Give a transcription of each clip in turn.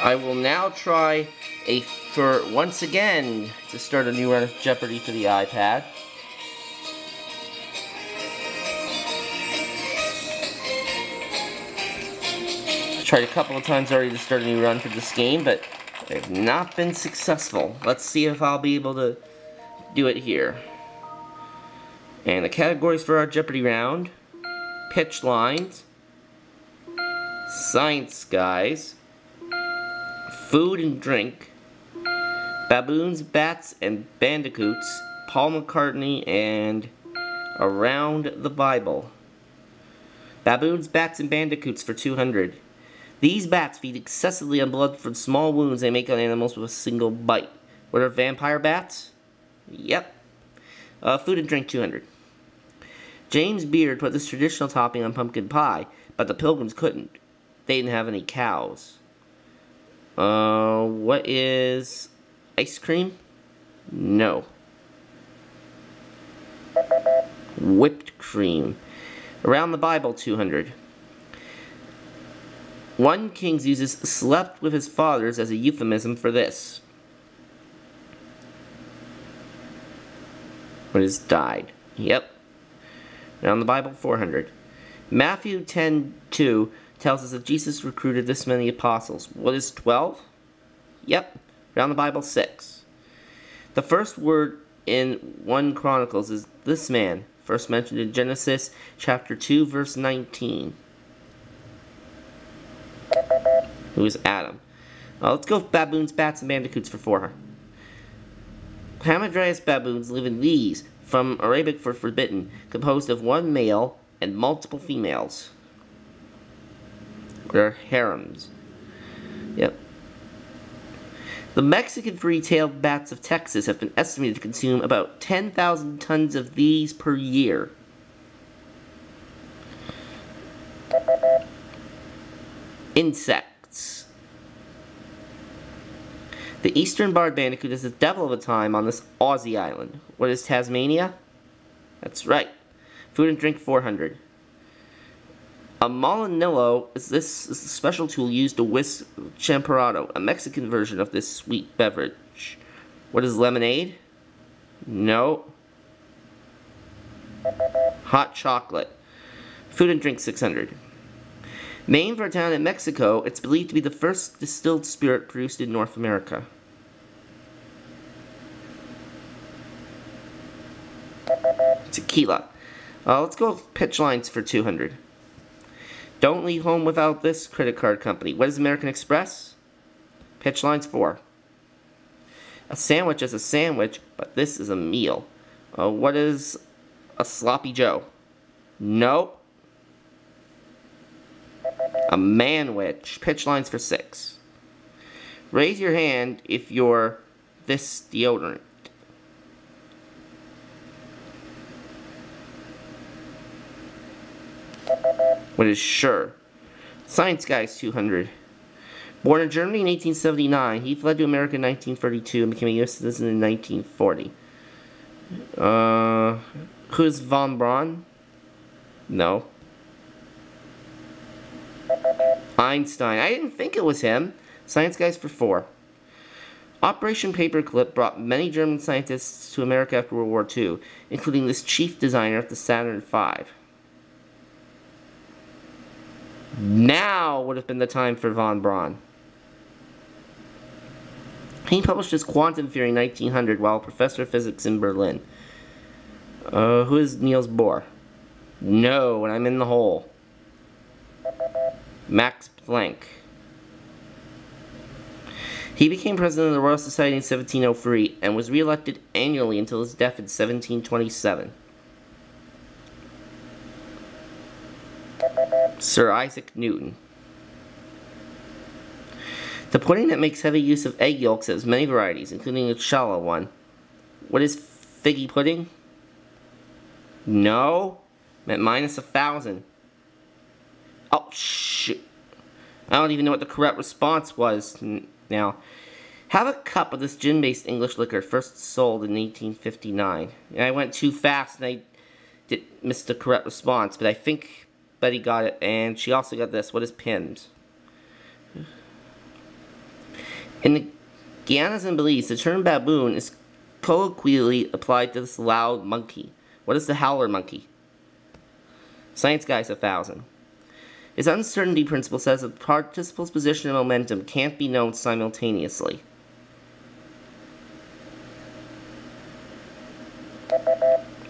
I will now try once again to start a new run of Jeopardy for the iPad. I've tried a couple of times already to start a new run for this game, but I have not been successful. Let's see if I'll be able to do it here. And the categories for our Jeopardy round: pitch lines, science guys, food and drink, baboons, bats, and bandicoots, Paul McCartney, and around the Bible. Baboons, bats, and bandicoots for 200. These bats feed excessively on blood from small wounds they make on animals with a single bite. What are vampire bats? Yep. Food and drink, 200. James Beard put this traditional topping on pumpkin pie, but the Pilgrims couldn't. They didn't have any cows. What is ice cream? No. Whipped cream. Around the Bible, 200. One king uses slept with his fathers as a euphemism for this. What is died? Yep. Around the Bible, 400. Matthew 10:2 tells us that Jesus recruited this many apostles. What is 12? Yep. Around the Bible, 6. The first word in 1 Chronicles is this man, first mentioned in Genesis chapter 2, verse 19. Who is Adam? Let's go with baboons, bats, and bandicoots for 400. Hamadryas baboons live in these, from Arabic for forbidden, composed of one male and multiple females. Or harems. Yep. The Mexican free-tailed bats of Texas have been estimated to consume about 10,000 tons of these per year. Insects. The eastern barred bandicoot is the devil of a time on this Aussie island. What is Tasmania? That's right. Food and drink, 400. A molinillo is a special tool used to whisk champorado, a Mexican version of this sweet beverage. What is lemonade? No. Hot chocolate. Food and drink, 600. Named for a town in Mexico, it's believed to be the first distilled spirit produced in North America. Tequila. Let's go with pitch lines for 200. Don't leave home without this credit card company. What is American Express? Pitch lines, 4. A sandwich is a sandwich, but this is a meal. What is a sloppy Joe? Nope. A manwich. Pitch lines for 6. Raise your hand if you're this deodorant. What is sure? Science Guys, 200. Born in Germany in 1879, he fled to America in 1932 and became a U.S. citizen in 1940. Who is von Braun? No. Einstein. I didn't think it was him. Science Guys for 4. Operation Paperclip brought many German scientists to America after World War II, including this chief designer of the Saturn V. Now would have been the time for von Braun. He published his quantum theory in 1900 while a professor of physics in Berlin. Who is Niels Bohr? No, and I'm in the hole. Max Planck. He became president of the Royal Society in 1703 and was re-elected annually until his death in 1727. Sir Isaac Newton. The pudding that makes heavy use of egg yolks has many varieties, including a shallow one. What is figgy pudding? No. Meant minus 1,000. Oh, shit. I don't even know what the correct response was now. Have a cup of this gin-based English liquor, first sold in 1859. And I went too fast and I missed the correct response, but I think Betty got it, and she also got this. What is Pimm's? In the Guianas and Belize, the term baboon is colloquially applied to this loud monkey. What is the howler monkey? Science Guy's 1,000. His uncertainty principle says that the participle's position and momentum can't be known simultaneously.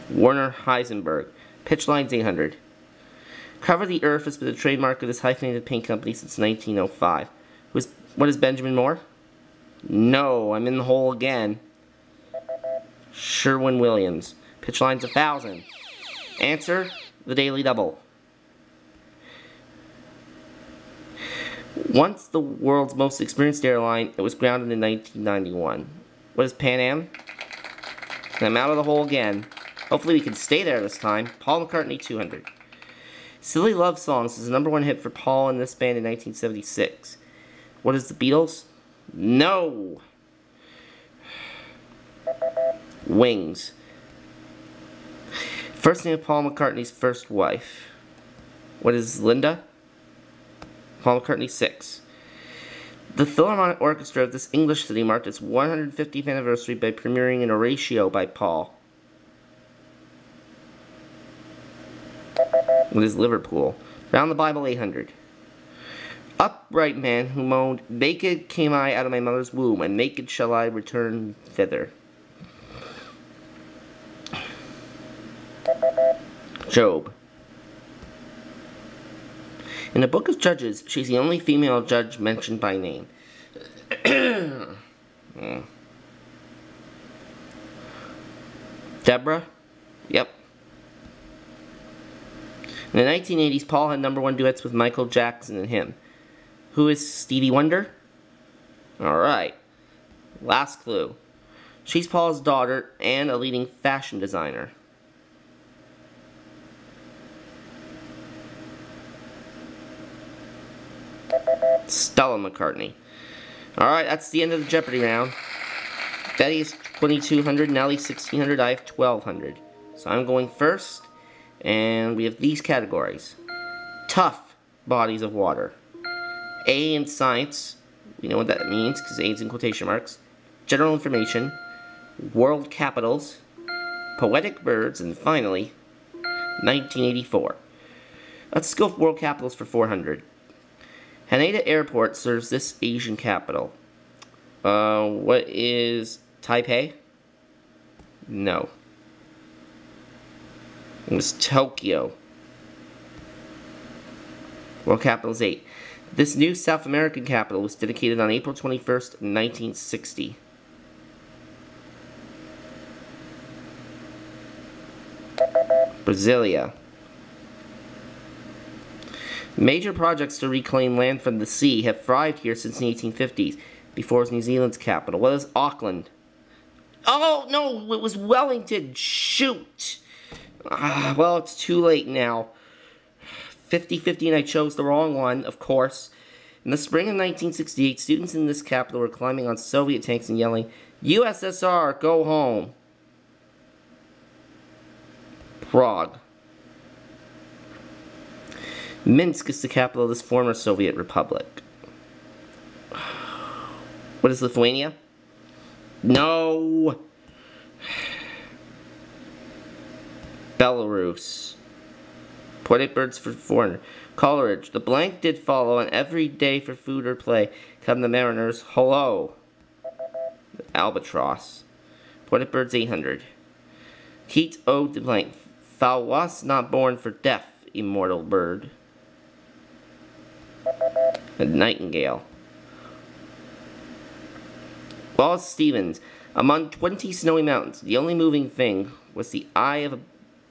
Werner Heisenberg. Pitch lines 800. Cover the Earth has been the trademark of this hyphenated paint company since 1905. What is Benjamin Moore? No, I'm in the hole again. Sherwin-Williams. Pitch lines 1,000. Answer, the Daily Double. Once the world's most experienced airline, it was grounded in 1991. What is Pan Am? And I'm out of the hole again. Hopefully we can stay there this time. Paul McCartney, 200. Silly Love Songs is the #1 hit for Paul and this band in 1976. What is the Beatles? No! Wings. First name of Paul McCartney's first wife. What is Linda? Paul McCartney, 6. The Philharmonic Orchestra of this English city marked its 150th anniversary by premiering an Oratio by Paul. What is Liverpool? Round the Bible, 800. Upright man who moaned, "Naked came I out of my mother's womb, and naked shall I return thither." Job. In the Book of Judges, she's the only female judge mentioned by name. Deborah? Yep. In the 1980s, Paul had #1 duets with Michael Jackson and him. Who is Stevie Wonder? Alright. Last clue. She's Paul's daughter and a leading fashion designer. Stella McCartney. Alright, that's the end of the Jeopardy round. Betty is 2,200, Nellie 1,600, I have 1,200. So I'm going first, and we have these categories. Tough bodies of water. A in science, we know what that means because A's in quotation marks. General information, world capitals, poetic birds, and finally, 1984. Let's go for world capitals for 400. Haneda Airport serves this Asian capital. What is Taipei? No. It was Tokyo. World capital is 8. This new South American capital was dedicated on April 21st, 1960. Brasilia. Major projects to reclaim land from the sea have thrived here since the 1850s, before it was New Zealand's capital. What is Auckland? Oh, no, it was Wellington. Shoot. Well, it's too late now. 50-50 and I chose the wrong one, of course. In the spring of 1968, students in this capital were climbing on Soviet tanks and yelling, "USSR, go home." Prague. Minsk is the capital of this former Soviet republic. What is Lithuania? No! Belarus. Poetic birds for foreigner. Coleridge. The blank did follow, and every day for food or play come the mariners. Hello. Albatross. Poetic birds 800. Keats ode the blank. Thou wast not born for death, immortal bird. A nightingale. Wallace Stevens. Among 20 snowy mountains, the only moving thing was the eye of a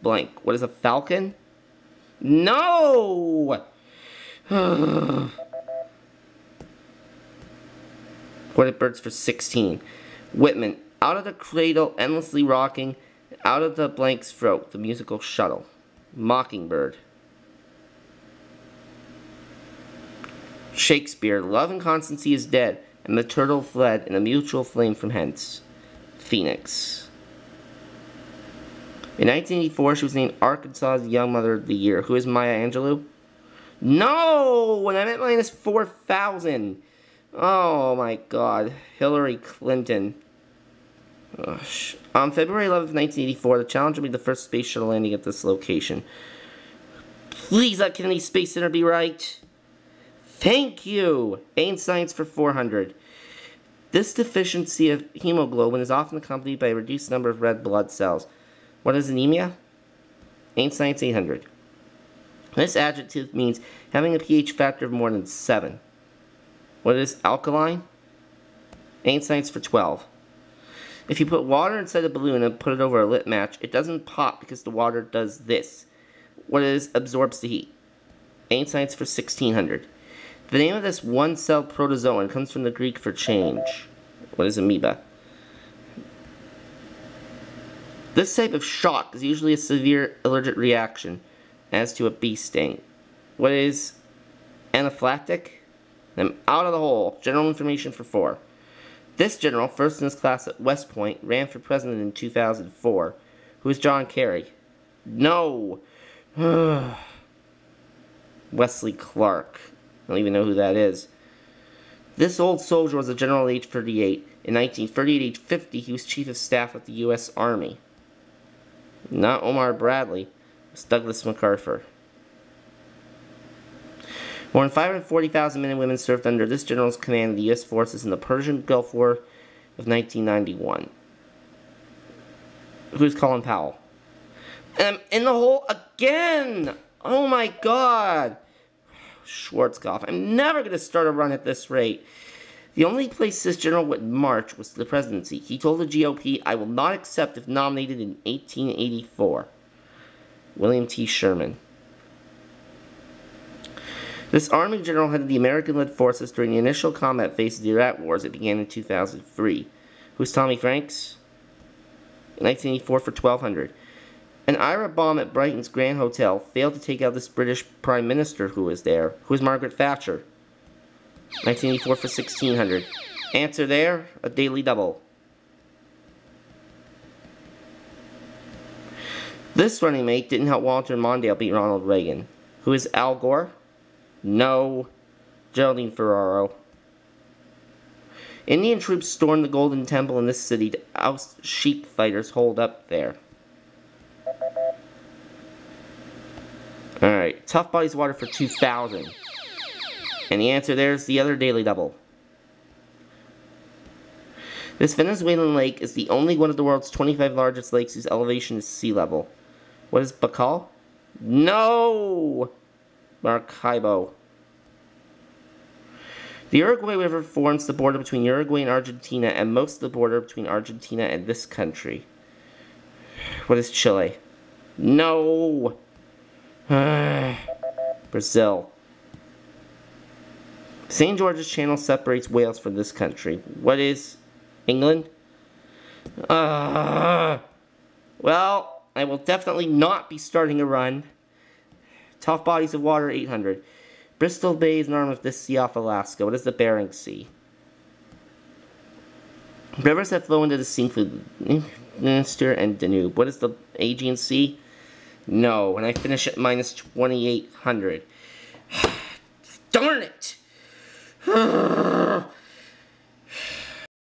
blank. What is a falcon? No! Poetic birds for 16. Whitman. Out of the cradle, endlessly rocking, out of the blank's throat, the musical shuttle. Mockingbird. Shakespeare. Love and constancy is dead, and the turtle fled in a mutual flame from hence. Phoenix. In 1984, she was named Arkansas's Young Mother of the Year. Who is Maya Angelou? No! When I meant -4,000. Oh my god. Hillary Clinton. On February 11th, 1984, the Challenger made the first space shuttle landing at this location. Please let Kennedy Space Center be right. Thank you! A in science for 400. This deficiency of hemoglobin is often accompanied by a reduced number of red blood cells. What is anemia? A in science 800. This adjective means having a pH factor of more than 7. What is alkaline? A in science for 12. If you put water inside a balloon and put it over a lit match, it doesn't pop because the water does this. What is absorbs the heat? A in science for 1600. The name of this one-cell protozoan comes from the Greek for change. What is amoeba? This type of shock is usually a severe allergic reaction, as to a bee sting. What is anaphylactic? I'm out of the hole. General information for 4. This general, first in his class at West Point, ran for president in 2004. Who is John Kerry? No! Wesley Clark. I don't even know who that is. This old soldier was a general at age 38. In 1938, age 50, he was chief of staff of the U.S. Army. Not Omar Bradley. It was Douglas MacArthur. More than 540,000 men and women served under this general's command in the U.S. forces in the Persian Gulf War of 1991. Who's Colin Powell? And I'm in the hole again! Oh my god! Schwarzkopf. I'm never going to start a run at this rate. The only place this general would march was to the presidency. He told the GOP, "I will not accept if nominated in 1884. William T. Sherman. This Army general headed the American-led forces during the initial combat phase of the Iraq Wars that began in 2003. Who's Tommy Franks? In 1984 for 1200. An IRA bomb at Brighton's Grand Hotel failed to take out this British Prime Minister who was there. Who is Margaret Thatcher? 1984 for 1600. Answer there, a daily double. This running mate didn't help Walter Mondale beat Ronald Reagan. Who is Al Gore? No. Geraldine Ferraro. Indian troops stormed the Golden Temple in this city to oust Sikh fighters holed up there. Alright, tough bodies of water for 2000. And the answer there is the other daily double. This Venezuelan lake is the only one of the world's 25 largest lakes whose elevation is sea level. What is Baikal? No! Maracaibo. The Uruguay River forms the border between Uruguay and Argentina and most of the border between Argentina and this country. What is Chile? No! Brazil. St. George's Channel separates Wales from this country. What is England? Well, I will definitely not be starting a run. Tough bodies of water, 800. Bristol Bay is an arm of this sea off Alaska. What is the Bering Sea? Rivers that flow into the sea include Dniester and Danube. What is the Aegean Sea? No, and I finish at minus 2,800. Darn it!